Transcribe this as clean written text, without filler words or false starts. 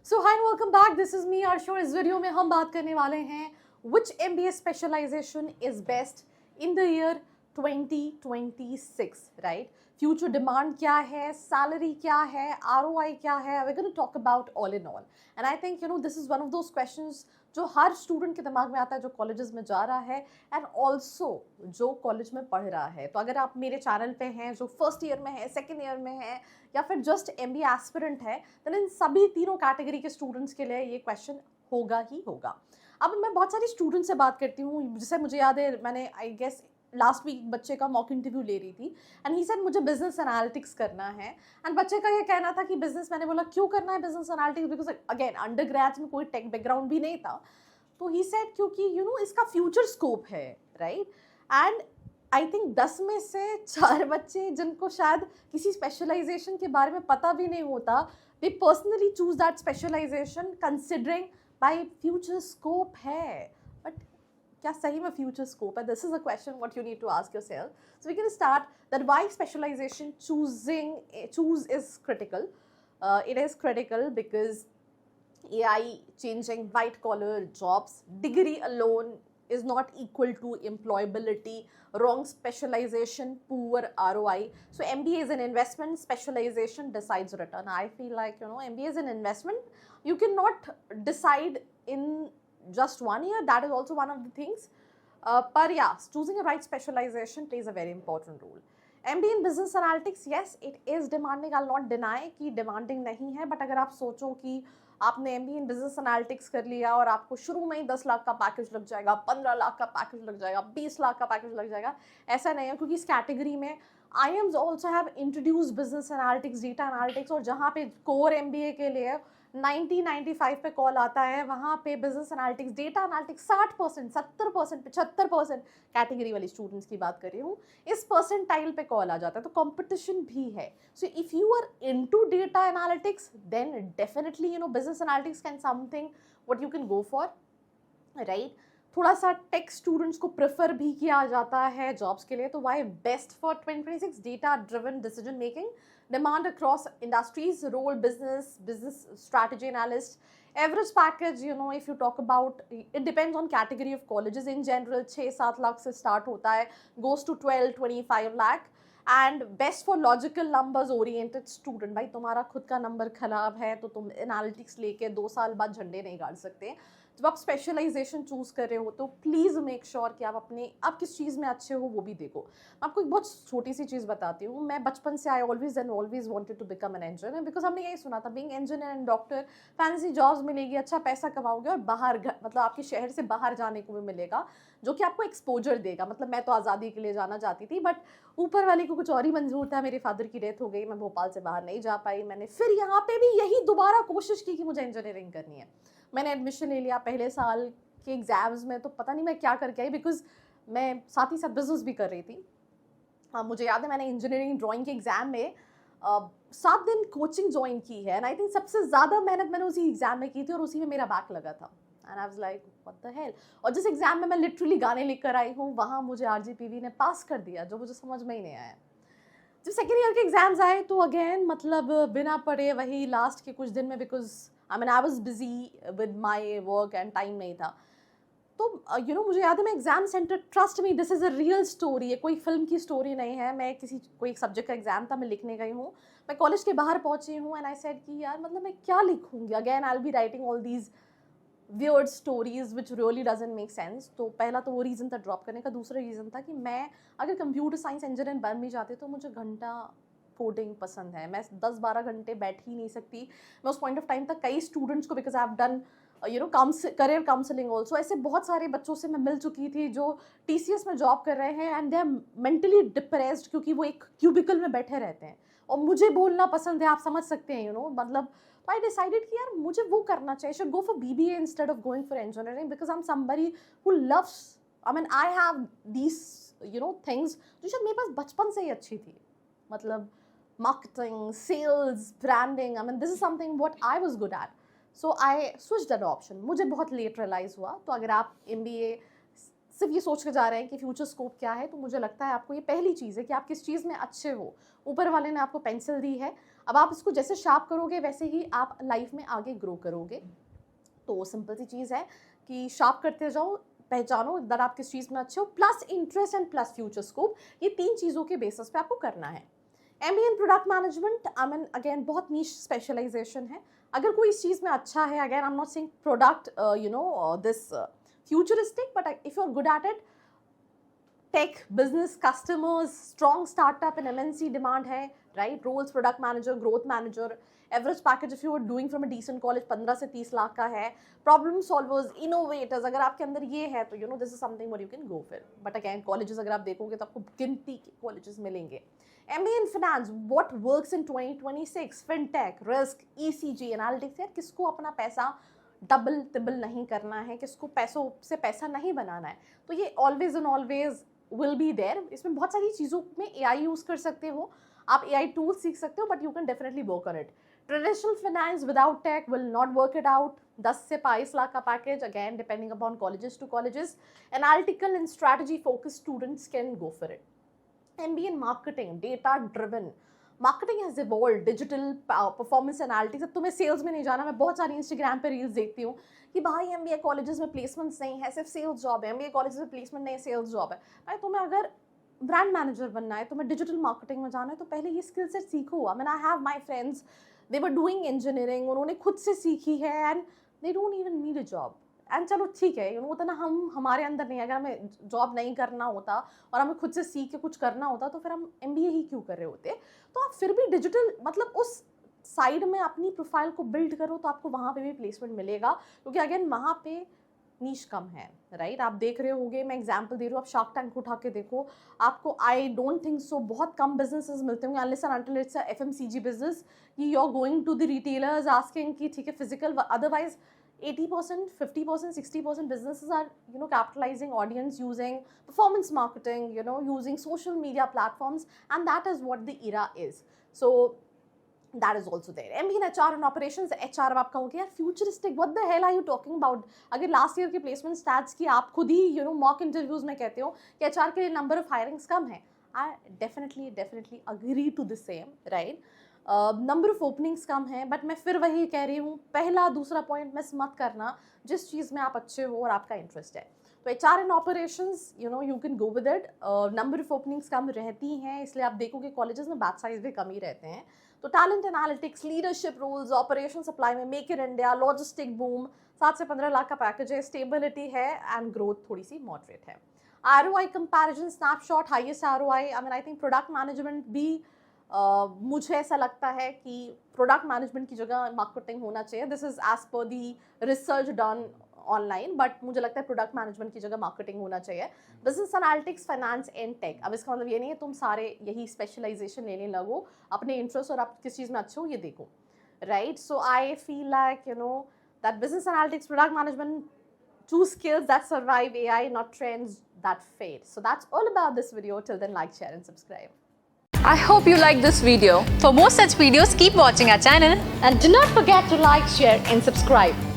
So hi and welcome back, this is me Arsho. इस video में हम बात करने वाले हैं which MBA specialization is best in the year 2026, right. Future demand क्या है, सैलरी क्या है, आरओआई क्या है, we gonna talk about all in all. And I think this is one of those questions जो हर स्टूडेंट के दिमाग में आता है जो कॉलेजेस में जा रहा है एंड ऑल्सो जो कॉलेज में पढ़ रहा है। तो अगर आप मेरे चैनल पे हैं, जो फर्स्ट ईयर में है, सेकेंड ईयर में है, या फिर जस्ट एमबीए एस्पिरेंट है, तो इन सभी तीनों कैटेगरी के स्टूडेंट्स के लिए ये क्वेश्चन होगा ही होगा। अब मैं बहुत सारे स्टूडेंट से बात करती हूँ, जिसे मुझे याद है मैंने आई गेस लास्ट वीक बच्चे का मॉक इंटरव्यू ले रही थी एंड ही सेड मुझे बिजनेस एनालिटिक्स करना है। एंड बच्चे का ये कहना था कि बिजनेस, मैंने बोला क्यों करना है business analytics, because again under grade में कोई टेक बैकग्राउंड भी नहीं था। तो ही सेड क्योंकि इसका फ्यूचर स्कोप है, राइट। एंड आई थिंक 10 में से 4 बच्चे जिनको शायद किसी स्पेशलाइजेशन के बारे में पता भी नहीं होता, they personally choose that specialization considering by future scope है। बट क्या सही में फ्यूचर स्कोप है? This is a question what you need to ask yourself. So we can start that why specialization choose is critical. It is critical because AI changing white collar jobs, degree alone is not equal to employability, wrong specialization, poor ROI. So MBA is an investment, specialization decides return. I feel like MBA is an investment. You cannot decide in just 1 year. That is also one of the things. But yeah, choosing a right specialization plays a very important role. MBA in business analytics, yes, it is demanding. I'll not deny कि demanding नहीं है, but अगर आप सोचो कि आपने MBA in business analytics कर लिया और आपको शुरू में ही 10 लाख का पैकेज लग जाएगा, 15 लाख का पैकेज लग जाएगा, 20 लाख का पैकेज लग जाएगा, ऐसा नहीं है। क्योंकि इस कैटेगरी में IIMs also have introduced business analytics, data analytics, और जहाँ पे core MBA के लिए 90-95 पे कॉल आता है, वहाँ पे business analytics, data analytics 60%, 70%, 75% category वाली स्टूडेंट्स की बात कर रही हूँ, इस परसेंटाइल पे कॉल आ जाता है। तो कंपटीशन भी है। So if you are into data analytics then definitely business analytics can something what you can go for, right. थोड़ा सा टेक स्टूडेंट्स को प्रेफर भी किया जाता है जॉब्स के लिए। तो why best for 2026? Data driven decision making, demand across industries, role business strategy analyst, average package, if you talk about, it depends on category of colleges. In general 6-7 lakh से start होता है, goes to 12-25 lakh, and best for logical numbers oriented student। भाई तुम्हारा खुद का number खराब है तो तुम एनालिटिक्स लेके 2 साल बाद झंडे नहीं गाड़ सकते। जब आप स्पेशलाइजेशन चूज कर रहे हो तो प्लीज़ मेक श्योर कि आप किस चीज़ में अच्छे हो वो भी देखो। मैं आपको एक बहुत छोटी सी चीज़ बताती हूँ। मैं बचपन से I always wanted to become an engineer, because हमने यही सुना था being engineer and doctor, fancy jobs मिलेगी, अच्छा पैसा कमाओगे और बाहर मतलब आपके शहर से बाहर जाने को भी मिलेगा, जो कि आपको एक्सपोजर देगा। मतलब मैं तो आज़ादी के लिए जाना चाहती थी, बट ऊपर वाले को कुछ और ही मंजूर था। मेरे फादर की डेथ हो गई, मैं भोपाल से बाहर नहीं जा पाई। मैंने फिर यहाँ पे भी यही दोबारा कोशिश की कि मुझे इंजीनियरिंग करनी है। मैंने एडमिशन ले लिया पहले साल के एग्जाम्स में, तो पता नहीं मैं क्या करके आई, बिकॉज मैं साथ ही साथ बिजनेस भी कर रही थी। मुझे याद है मैंने इंजीनियरिंग ड्राइंग के एग्जाम में 7 दिन कोचिंग ज्वाइन की है, एंड आई थिंक सबसे ज़्यादा मेहनत मैंने उसी एग्जाम में की थी और उसी में मेरा बैक लगा था। And I was like what the hell. और जिस एग्जाम में मैं लिटरली गाने लिख कर आई हूँ, वहाँ मुझे RGPV ने पास कर दिया, जो मुझे समझ में ही नहीं आया। जब सेकेंड ईयर के एग्जाम्स आए तो अगेन मतलब बिना पढ़े वही लास्ट के कुछ दिन में, because I was busy with my work and time नहीं था। तो मुझे याद है मैं exam centre, trust me this is a real story है, कोई फिल्म की स्टोरी नहीं है। मैं कोई एक सब्जेक्ट का एग्जाम था, मैं लिखने गई हूँ, मैं कॉलेज के बाहर पहुंची हूँ, एंड आई सेड कि यार मतलब मैं क्या लिखूंगी, again I will be writing all these weird stories which really doesn't make sense. तो पहला तो वो रीज़न था ड्रॉप करने का। दूसरा रीज़न था कि मैं अगर कंप्यूटर साइंस इंजीनियर बन भी जाती तो मुझे घंटा कोडिंग पसंद है, मैं 10-12 घंटे बैठ ही नहीं सकती। मैं उस पॉइंट ऑफ टाइम तक कई स्टूडेंट्स को, because I have done career counselling also, ऐसे बहुत सारे बच्चों से मैं मिल चुकी थी जो TCS में जॉब कर रहे हैं and they are mentally depressed, क्योंकि वो एक क्यूबिकल में बैठे रहते हैं। और मुझे बोलना पसंद है, आप समझ सकते हैं मतलब। तो आई डिसाइडेड कि यार मुझे वो करना चाहिए, should go for BBA instead of going for engineering, because I am somebody who loves, I have these things जो शायद मेरे पास बचपन से ही अच्छी थी। मतलब marketing, sales, branding, this is something what I was good at. So I switched that option. मुझे बहुत लेट रियलाइज हुआ। तो अगर आप MBA सिर्फ ये सोच के जा रहे हैं कि फ्यूचर स्कोप क्या है, तो मुझे लगता है आपको ये पहली चीज़ है कि आप किस चीज़ में अच्छे हो। ऊपर वाले ने आपको पेंसिल दी है, अब आप इसको जैसे शार्प करोगे वैसे ही आप लाइफ में आगे ग्रो करोगे। तो सिंपल सी चीज़ है कि शार्प करते जाओ, पहचानो दैट आप किस चीज़ में अच्छे हो, plus interest and plus future scope, ये 3 चीज़ों के बेसिस पे आपको करना है। MBA in product management, I mean again बहुत नीश स्पेशलाइजेशन है। अगर कोई इस चीज़ में अच्छा है, again I am not saying product this futuristic, but if you are good at it, tech business customers, strong startup in MNC demand है, right? Roles product manager, growth manager, average package if you are doing from a decent college 15 से 30 लाख का है। Problem solvers, innovators, अगर आपके अंदर ये है तो this is something what you can go for. But again colleges अगर आप देखोगे तो आपको गिनती के कॉलेजेस मिलेंगे। MBA in finance, what works in 2026, fintech, risk, ECG, analytics. यार किसको अपना पैसा डबल तिबल नहीं करना है, किसको पैसों से पैसा नहीं बनाना है, तो ये always and always will be there. इसमें बहुत सारी चीज़ों में AI यूज़ कर सकते हो, आप AI टूल्स सीख सकते हो, but you can definitely work on it. Traditional finance without tech will not work it out. 10 से 22 लाख का package, again depending upon colleges to colleges. Analytical and strategy focus students can go for it. MBA in marketing, data driven. Marketing has evolved, digital performance analytics। अब तुम्हें sales में नहीं जाना, मैं बहुत सारी इंस्टाग्राम पे रील्स देखती हूँ कि भाई MBA कॉलेजेस में प्लेसमेंट्स नहीं है, सिर्फ सेल्स जॉब है। MBA कॉलेजेस में प्लेसमेंट नहीं है, सेल्स जॉब है। भाई तुम्हें अगर ब्रांड मैनेजर बनना है, तुम्हें डिजिटल मार्केटिंग में जाना है, तो पहले ये स्किल सेट सीखो। I mean I have my friends, they were doing engineering, उन्होंने खुद से सीखी है and they don't even need a job. And चलो ठीक है, उतना हमारे अंदर नहीं है। अगर हमें जॉब नहीं करना होता और हमें खुद से सीख के कुछ करना होता तो फिर हम MBA ही क्यों कर रहे होते। तो आप फिर भी डिजिटल मतलब उस साइड में अपनी प्रोफाइल को बिल्ड करो तो आपको वहाँ पे भी प्लेसमेंट मिलेगा, क्योंकि अगेन वहाँ पे नीश कम है, राइट? आप देख रहे होगे, मैं एग्जांपल दे रही हूँ, आप शार्क टैंक उठा के देखो, आपको आई डोंट थिंक सो बहुत कम बिजनेसेस मिलते होंगे unless and until it's a FMCG business, कि you are going to the retailers asking कि ठीक है physical, otherwise 80%, 50%, 60% businesses are, capitalizing audience using performance marketing, using social media platforms, and that is what the era is. So that is also there. MBA in HR and operations, HR अब आप कहोगे यार futuristic, what the hell are you talking about? अगर last year के placement stats की आप खुद ही mock interviews में कहते हो कि HR के लिए नंबर ऑफ हायरिंग्स कम है, I definitely agree to the same, right? Number of openings कम है, बट मैं फिर वही कह रही हूँ, पहला दूसरा पॉइंट मिस मत करना, जिस चीज़ में आप अच्छे हो और आपका इंटरेस्ट है। तो HR and operations, you can go with it. Number of openings कम रहती हैं, इसलिए आप देखोगे कॉलेजेस में बैच साइज भी कम ही रहते हैं। तो talent analytics, leadership roles, operation supply में make in India, logistic boom, 7 से 15 लाख का पैकेज है, स्टेबिलिटी है एंड ग्रोथ थोड़ी सी मॉडरेट है। ROI comparison snapshot, highest ROI, I mean I think product management भी मुझे ऐसा लगता है कि प्रोडक्ट मैनेजमेंट की जगह मार्केटिंग होना चाहिए। This is as per the research done online, but मुझे लगता है प्रोडक्ट मैनेजमेंट की जगह मार्केटिंग होना चाहिए। Business analytics, finance and tech. अब इसका मतलब ये नहीं है तुम सारे यही स्पेशलाइजेशन लेने लगो, अपने इंटरेस्ट और आप किस चीज़ में अच्छे हो ये देखो, right? So I feel like that business analytics, product management, choose skills that survive AI, not trends that fade. So that's all about this video. Till then, like, share and subscribe. I hope you like this video. For more such videos, keep watching our channel. And do not forget to like, share and subscribe.